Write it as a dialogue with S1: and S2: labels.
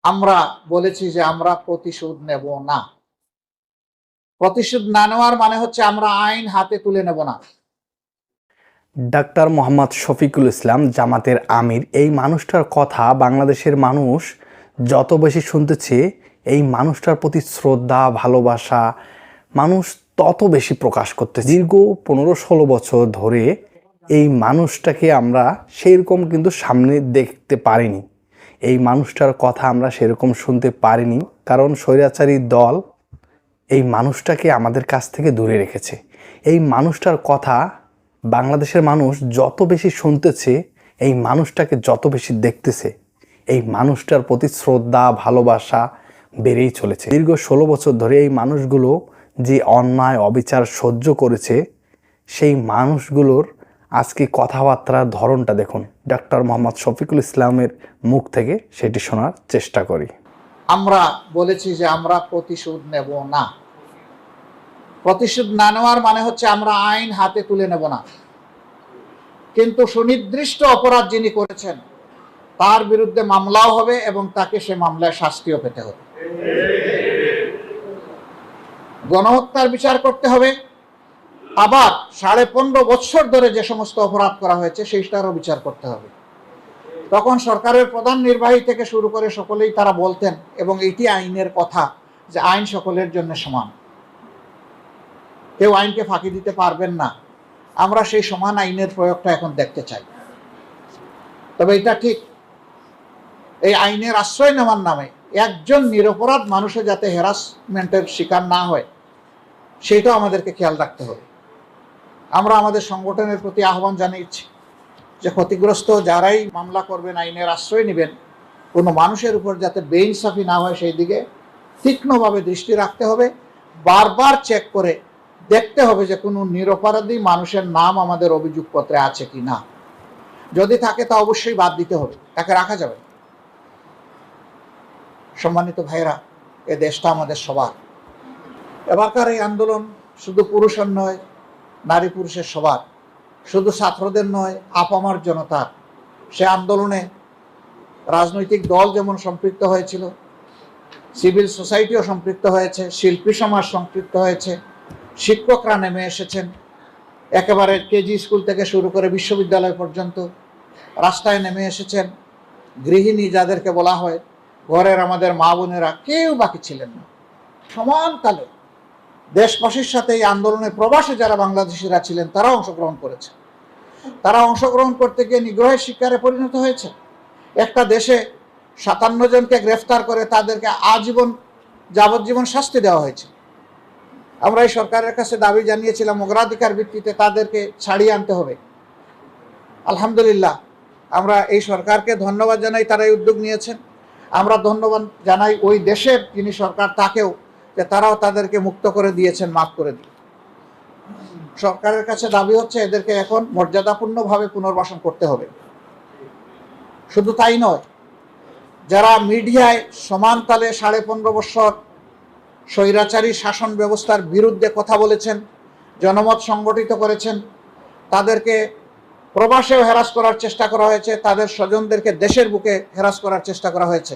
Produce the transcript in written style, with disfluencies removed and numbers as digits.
S1: আমরা বলেছি যে আমরা প্রতিশোধ নেব না। প্রতিশোধ না নেওয়ার মানে হচ্ছে আমরা আইন হাতে তুলে নেব না।
S2: ডাক্তার মোহাম্মদ শফিকুল ইসলাম জামাতের আমির, এই মানুষটার কথা বাংলাদেশের মানুষ যত বেশি শুনতেছে, এই মানুষটার প্রতি শ্রদ্ধা ভালোবাসা মানুষ তত বেশি প্রকাশ করতেছে। দীর্ঘ 15-16 বছর ধরে এই মানুষটাকে আমরা সেরকম কিন্তু সামনে দেখতে পারিনি, এই মানুষটার কথা আমরা সেরকম শুনতে পারিনি, কারণ স্বৈরাচারী দল এই মানুষটাকে আমাদের কাছ থেকে দূরে রেখেছে। এই মানুষটার কথা বাংলাদেশের মানুষ যত বেশি শুনতেছে, এই মানুষটাকে যত বেশি দেখতেছে, এই মানুষটার প্রতি শ্রদ্ধা ভালোবাসা বেড়েই চলেছে। দীর্ঘ 16 বছর ধরে এই মানুষগুলো যে অন্যায় অবিচার সহ্য করেছে, সেই মানুষগুলোর আজকে কথাবার্তার ধরনটা দেখুন। ডাক্তার মোহাম্মদ শফিকুল ইসলামের মুখ থেকে সেটি শোনার চেষ্টা করি।
S1: আমরা বলেছি যে আমরা প্রতিশোধ নেব না। প্রতিশোধ না নেওয়ার মানে হচ্ছে আমরা আইন হাতে তুলে নেব না, কিন্তু সুনির্দিষ্ট অপরাধ যিনি করেছেন তার বিরুদ্ধে মামলাও হবে এবং তাকে সে মামলায় শাস্তিও পেতে হবে। গণহত্যার বিচার করতে হবে, আবার 15.5 বছর ধরে যে সমস্ত অপরাধ করা হয়েছে সেইটারও বিচার করতে হবে। তখন সরকারের প্রধান নির্বাহী থেকে শুরু করে সকলেই তারা বলতেন, এবং এটি আইনের কথা, যে আইন সকলের জন্য সমান, কেউ আইনকে ফাঁকি দিতে পারবেন না। আমরা সেই সমান আইনের প্রয়োগটা এখন দেখতে চাই। তবে এটা ঠিক, এই আইনের আশ্রয় নেওয়ার নামে একজন নিরপরাধ মানুষে যাতে হ্যারাসমেন্টের শিকার না হয় সেটাও আমাদেরকে খেয়াল রাখতে হবে। আমরা আমাদের সংগঠনের প্রতি আহ্বান জানিয়েছি যে ক্ষতিগ্রস্ত যারাই মামলা করবেন, আইনের আশ্রয় নেবেন, কোনো মানুষের উপর যাতে বেইনসাফি না হয় সেই দিকে তীক্ষ্ণভাবে দৃষ্টি রাখতে হবে। বারবার চেক করে দেখতে হবে যে কোনো নিরপরাধী মানুষের নাম আমাদের অভিযোগপত্রে আছে কি না। যদি থাকে তা অবশ্যই বাদ দিতে হবে, তাকে রাখা যাবে। সম্মানিত ভাইরা, এ দেশটা আমাদের সবার। এবারকার এই আন্দোলন শুধু পুরুষের নয়, নারী পুরুষের সবার, শুধু ছাত্রদের নয়, আপামার জনতার। সে আন্দোলনে রাজনৈতিক দল যেমন সম্পৃক্ত হয়েছিল, সিভিল সোসাইটিও সম্পৃক্ত হয়েছে, শিল্পী সমাজ সম্পৃক্ত হয়েছে, শিক্ষকরা নেমে এসেছেন, একেবারে কেজি স্কুল থেকে শুরু করে বিশ্ববিদ্যালয় পর্যন্ত রাস্তায় নেমে এসেছেন। গৃহিণী যাদেরকে বলা হয়, ঘরের আমাদের মা বোনেরা, কেউ বাকি ছিলেন না। সমানকালে দেশবাসীর সাথে এই আন্দোলনে প্রবাসে যারা বাংলাদেশিরা ছিলেন তারাও অংশগ্রহণ করেছে। তারা অংশগ্রহণ করতে গিয়ে নিগ্রহের শিকারে পরিণত হয়েছে। একটা দেশে 57 জনকে গ্রেফতার করে তাদেরকে আজীবন যাবজ্জীবন শাস্তি দেওয়া হয়েছে। আমরা এই সরকারের কাছে দাবি জানিয়েছিলাম অগ্রাধিকার ভিত্তিতে তাদেরকে ছাড়িয়ে আনতে হবে। আলহামদুলিল্লাহ, আমরা এই সরকারকে ধন্যবাদ জানাই, তারা এই উদ্যোগ নিয়েছেন। আমরা ধন্যবাদ জানাই ওই দেশের যিনি সরকার তাকেও, যে তারাও তাদেরকে মুক্ত করে দিয়েছেন, মাফ করে দিয়ে। সরকারের কাছে দাবি হচ্ছে এদেরকে এখন মর্যাদাপূর্ণভাবে পুনর্বাসন করতে হবে। শুধু তাই নয়, যারা মিডিয়ায় সমান তালে 15.5 বছর স্বৈরাচারী শাসন ব্যবস্থার বিরুদ্ধে কথা বলেছেন, জনমত সংগঠিত করেছেন, তাদেরকে প্রবাসেও হ্যারাস করার চেষ্টা করা হয়েছে, তাদের স্বজনদেরকে দেশের বুকে হ্যারাস করার চেষ্টা করা হয়েছে।